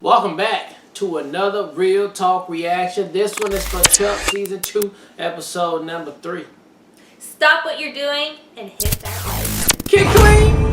Welcome back to another Real Talk reaction. This one is for Chuck Season 2, Episode number 3. Stop what you're doing and hit that like. Kick Queen!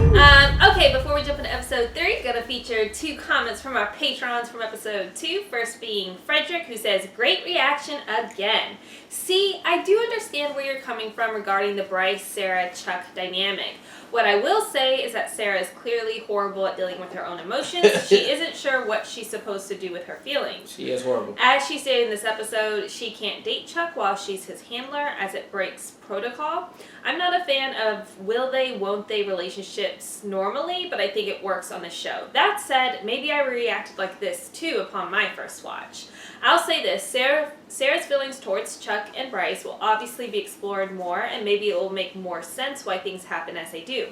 Okay, before we jump into Episode 3, gonna feature 2 comments from our patrons from Episode 2. First being Frederick, who says, "Great reaction again. See, I do understand where you're coming from regarding the Bryce, Sarah, Chuck dynamic. What I will say is that Sarah is clearly horrible at dealing with her own emotions. She isn't sure what she's supposed to do with her feelings. She is horrible. As she stated in this episode, she can't date Chuck while she's his handler, as it breaks protocol. I'm not a fan of will they, won't they relationships normally, but I think it works on the show. That said, maybe I reacted like this too upon my first watch. I'll say this, Sarah's feelings towards Chuck and Bryce will obviously be explored more, and maybe it will make more sense why things happen as they do.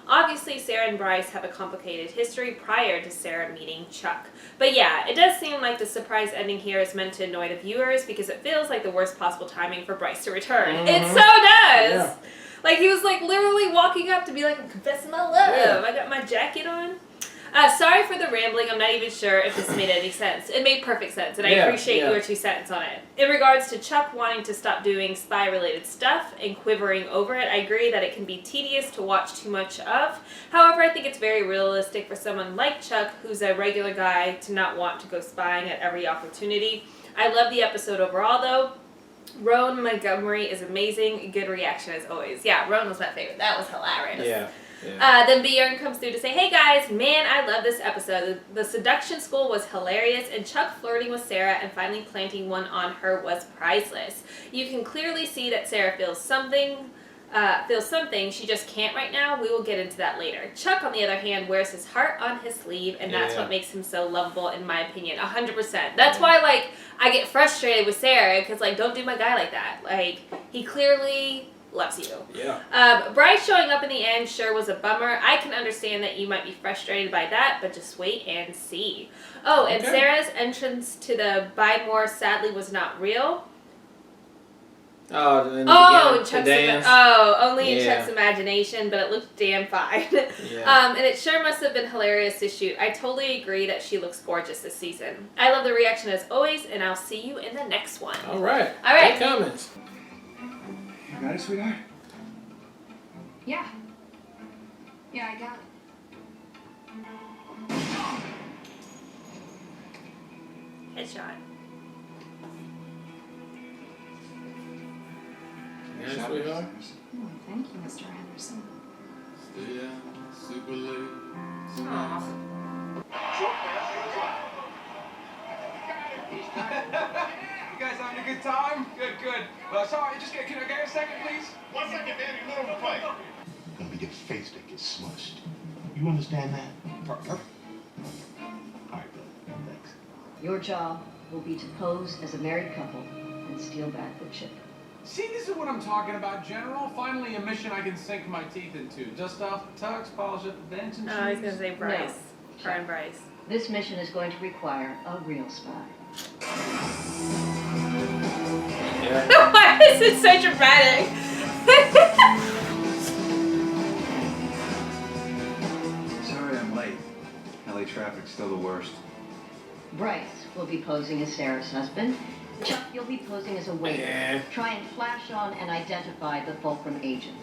Obviously, Sarah and Bryce have a complicated history prior to Sarah meeting Chuck. But yeah, it does seem like the surprise ending here is meant to annoy the viewers because it feels like the worst possible timing for Bryce to return. Mm-hmm. It so does! Yeah. Like, he was like literally walking up to be like, I'm confessing my love. Yeah. I got my jacket on. Sorry for the rambling. I'm not even sure if this made any sense. It made perfect sense, and I appreciate your 2 cents on it. In regards to Chuck wanting to stop doing spy-related stuff and quivering over it, I agree that it can be tedious to watch too much of. However, I think it's very realistic for someone like Chuck, who's a regular guy, to not want to go spying at every opportunity. I love the episode overall, though. Roan Montgomery is amazing. Good reaction as always. Yeah, Roan was my favorite. That was hilarious. Yeah. Then Bjorn comes through to say, "Hey guys, man, I love this episode. The seduction school was hilarious, and Chuck flirting with Sarah and finally planting one on her was priceless. You can clearly see that Sarah feels something. She just can't right now. We will get into that later. Chuck, on the other hand, wears his heart on his sleeve, and that's what makes him so lovable, in my opinion. 100%. That's why, like, I get frustrated with Sarah, because, like, don't do my guy like that. Like, he clearly loves you." Yeah. Bryce showing up in the end sure was a bummer. I can understand that you might be frustrated by that, but just wait and see. Oh, and Sarah's entrance to the Buy More sadly was not real. Only in Chuck's imagination, but it looked damn fine. And it sure must have been hilarious to shoot. I totally agree that she looks gorgeous this season. I love the reaction as always, and I'll see you in the next one. All right. Good comments. You got it, sweetheart? Yeah. Yeah, I got it. Headshot. Yeah, sweetheart. Oh, thank you, Mr. Anderson. Yeah, super late. Aw. You guys having a good time? Good. Sorry, can I get a second, please? 1 second, Danny, let him play. Gonna be your face that gets smushed. You understand that? Perfect. All right, brother. Thanks. Your job will be to pose as a married couple and steal back the chip. See, this is what I'm talking about, General. Finally, a mission I can sink my teeth into. Dust off the tux, polish up the bench, and Oh, he's gonna say Bryce. No. Her and Bryce. This mission is going to require a real spy. Yeah. Why is it so dramatic? Sorry I'm late. LA traffic's still the worst. Bryce will be posing as Sarah's husband. Chuck, you'll be posing as a waiter. Yeah. Try and flash on and identify the fulcrum agent.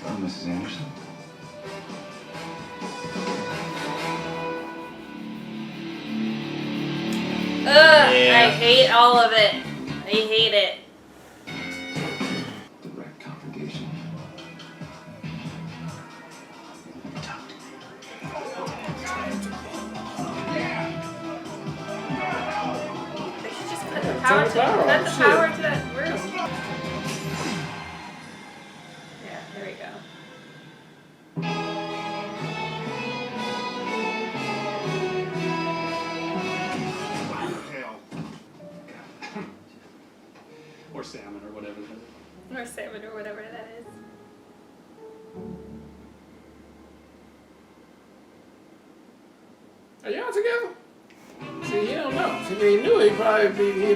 Oh, Mrs. Anderson? I hate all of it. I hate it. Direct confrontation. They should just put the power to that room. Yeah, here we go. Hell. Or salmon, or whatever that is. Or salmon, or whatever that is. Are y'all together? See, he don't know. See, if he knew, he'd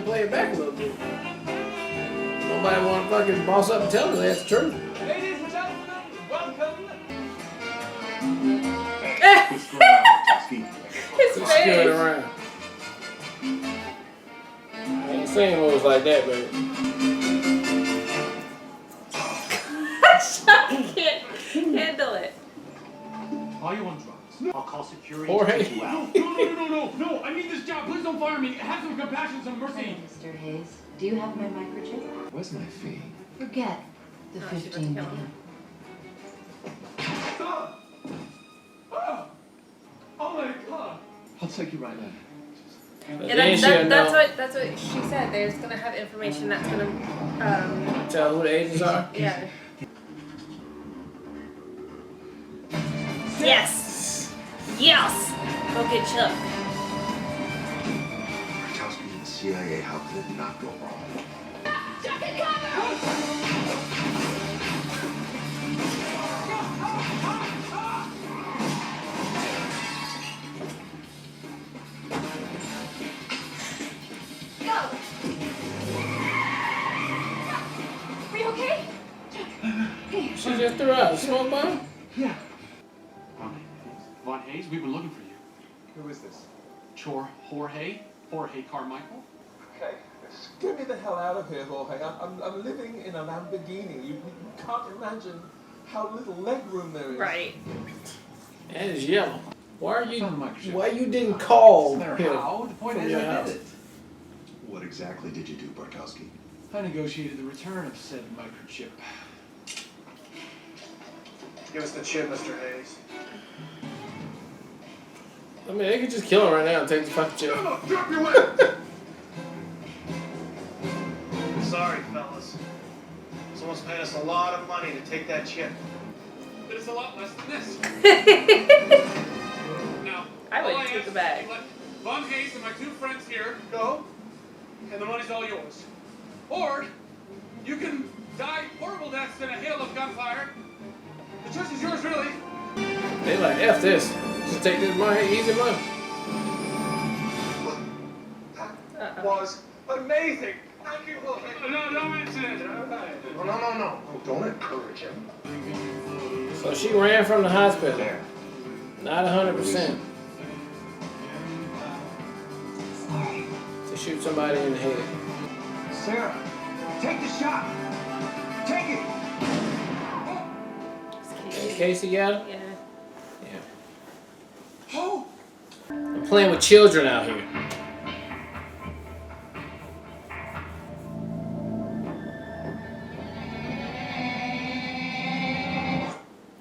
play it back a little bit. Nobody want to fucking boss up and tell me that's the truth. Ladies and gentlemen, welcome going on, Tusky? His Just screwing face. around. I ain't seen moves like that, baby. Chuck can't handle it. Are you on drugs? I'll call security Jorge. to take you out. No! I need this job. Please don't fire me. Have some compassion, some mercy. Hey, Mr. Hayes, do you have my microchip? Where's my fee? Forget the Oh, she was 15 killing million. Oh my God. I'll take you right now. But Yeah, then she'll know. that's what she said. There's gonna have information that's gonna Tell who the agents are. yeah. Yes. Yes. Go get Chuck. Bartowski and the CIA, how could it not go wrong? Are you okay? She just threw out a smoke bomb. Yeah. Von Hayes, we've been looking for you. Who is this? Jorge Carmichael. Okay, get me the hell out of here, Jorge. I'm living in a Lamborghini. You can't imagine how little leg room there is. Right. And it's yellow. Why It's on the microchip. you didn't call There, him? how? The point from is, your I house? did it. What exactly did you do, Bartowski? I negotiated the return of said microchip. Give us the chip, Mr. Hayes. I mean, they could just kill him right now and take the fucking chip. Drop your weapon! Sorry, fellas. Someone's paying us a lot of money to take that chip. But it's a lot less than this. Now, I would all take ask the bag. is you let Von Hayes and my two friends here go, and the money's all yours. Or you can die horrible deaths in a hail of gunfire. The choice is yours, really. They like, F this. Just take this money, easy money. That was amazing. Thank you, Jorge. No, don't mention it. No. Don't encourage him. So she ran from the hospital. There. Not 100%. To shoot somebody in the head. Sarah, take the shot. Take it. Hey, Casey got him? Yeah. Yeah. I'm playing with children out here.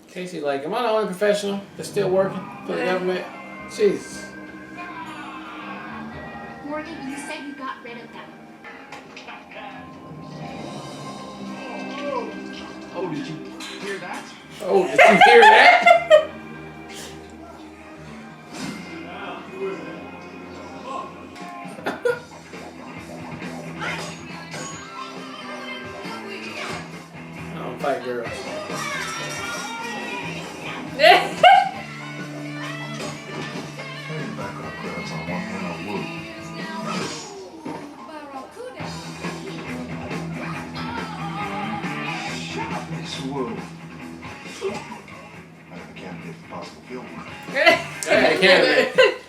Casey, like, am I the only professional that's still working for the government? Jesus. Morgan, you said you got rid of them. Oh, did you hear that? Oh, did you hear that? I don't fight girls. Turning back our crowds on one hand on wood. Miss Wu. I have a candidate for possible field work. Hey, candidate.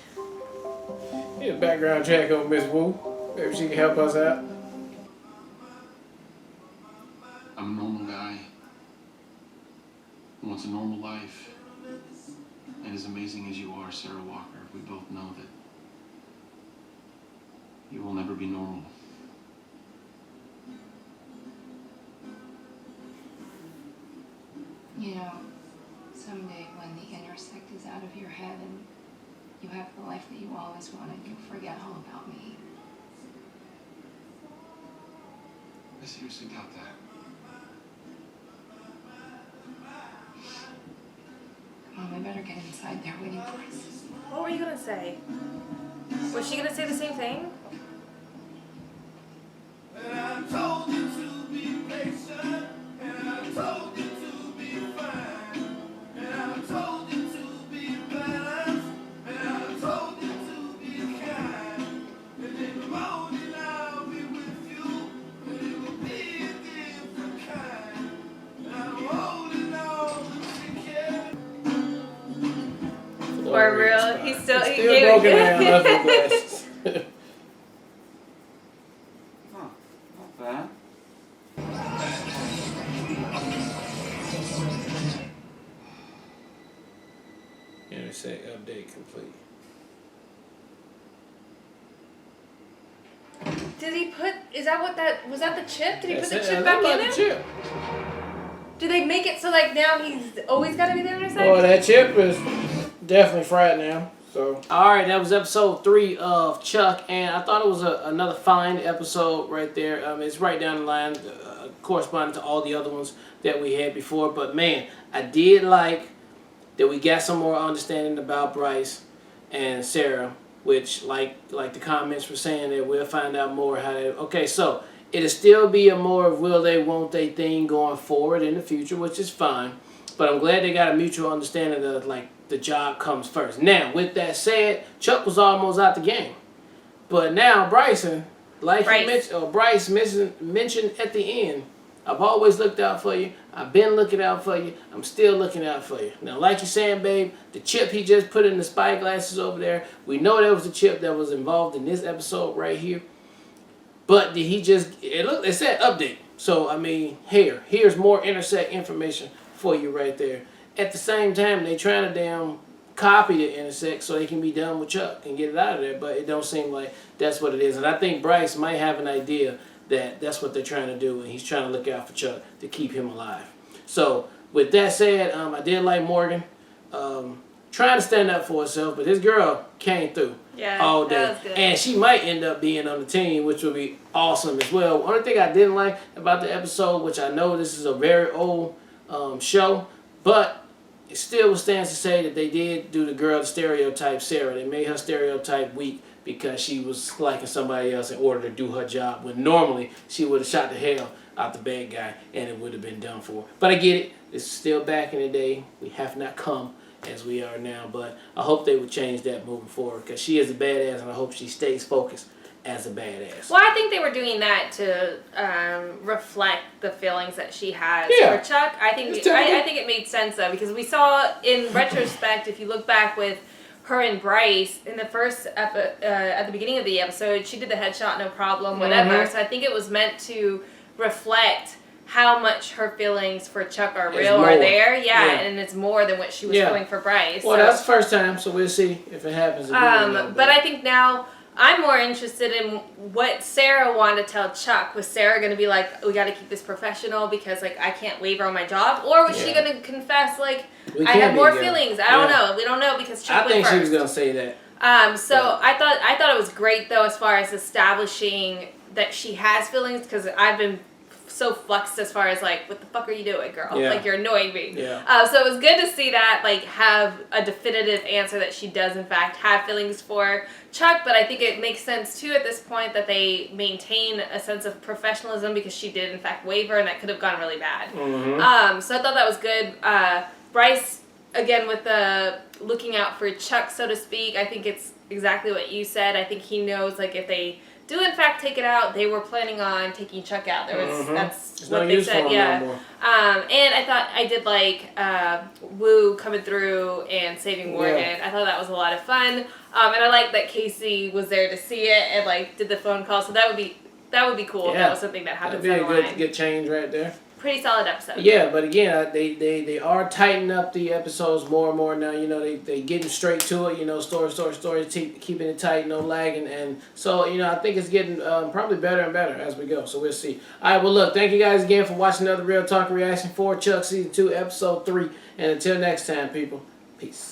Need a background check on Miss Wu. Maybe she can help us out. I'm a normal guy who wants a normal life. And as amazing as you are, Sarah Walker, we both know that you will never be normal. You know, someday when the intersect is out of your head and you have the life that you always wanted, you'll forget all about me. I seriously doubt that. Come on, I better get inside there waiting for us. What were you gonna say? Was she gonna say the same thing? Or Still There we broken go. down nothing glasses. Huh, not bad. Intersect update complete. Did he put? Is that what that was? That the chip? Did he put the That's it. chip That back like in the him? chip. Do they make it so like now he's always got to be the intersect? Well, that chip is definitely fried now. So, all right, that was episode 3 of Chuck, and I thought it was another fine episode right there. It's right down the line, corresponding to all the other ones that we had before. But man, I did like that we got some more understanding about Bryce and Sarah, which like the comments were saying that we'll find out more how they. Okay, so it'll still be a more of will they, won't they thing going forward in the future, which is fine. But I'm glad they got a mutual understanding of like the job comes first. Now, with that said, Chuck was almost out the game, but now Bryson, like he mentioned, or Bryce mentioned at the end, I've always looked out for you. I've been looking out for you. I'm still looking out for you. Now, like you're saying, babe, the chip he just put in the spy glasses over there, we know that was the chip that was involved in this episode right here. But did he just? It said update. So I mean, here's more intersect information for you right there. At the same time, they trying to damn copy the intersect so they can be done with Chuck and get it out of there. But it don't seem like that's what it is. And I think Bryce might have an idea that that's what they're trying to do, and he's trying to look out for Chuck to keep him alive. So with that said, I did like Morgan trying to stand up for herself, but this girl came through all day. That was good. And she might end up being on the team, which would be awesome as well. Only thing I didn't like about the episode, which I know this is a very old show, but it still stands to say that they did do the girl stereotype Sarah. They made her stereotype weak because she was liking somebody else in order to do her job, when normally she would have shot the hell out the bad guy and it would have been done for. But I get it. This is still back in the day. We have not come as we are now, but I hope they would change that moving forward, because she is a badass and I hope she stays focused as a badass. Well, I think they were doing that to reflect the feelings that she has for Chuck. I think it made sense though, because we saw in retrospect, if you look back with her and Bryce in the first at the beginning of the episode, she did the headshot no problem, whatever. Mm-hmm. So I think it was meant to reflect how much her feelings for Chuck are real or there. Yeah, and it's more than what she was feeling for Bryce. Well, that's the first time, so we'll see if it happens again. But I think now I'm more interested in what Sarah wanted to tell Chuck. Was Sarah going to be like, we got to keep this professional because like I can't waver on my job? Or was she going to confess like, I have more feelings? I don't know. We don't know because Chuck went first. I think she was going to say that. So I thought it was great though, as far as establishing that she has feelings, because I've been so flexed as far as like, what the fuck are you doing, girl? Like, you're annoying me. So it was good to see that, like, have a definitive answer that she does in fact have feelings for Chuck. But I think it makes sense too at this point that they maintain a sense of professionalism, because she did in fact waver and that could have gone really bad. Mm-hmm. So I thought that was good. Bryce, again, with the looking out for Chuck, so to speak, I think it's exactly what you said. I think he knows, like, if they do in fact take it out, they were planning on taking Chuck out. That's what they said. And I did like Wu coming through and saving Morgan. I thought that was a lot of fun. And I like that Casey was there to see it and like did the phone call. So that would be cool if that was something that happens. That'd be a good change right there. Pretty solid episode. Yeah, but again, they are tightening up the episodes more and more now. You know, they getting straight to it. You know, story, keeping it tight, no lagging, and so you know I think it's getting probably better and better as we go. So we'll see. All right, well look, thank you guys again for watching another Real Talk reaction for Chuck Season 2, Episode 3, and until next time, people, peace.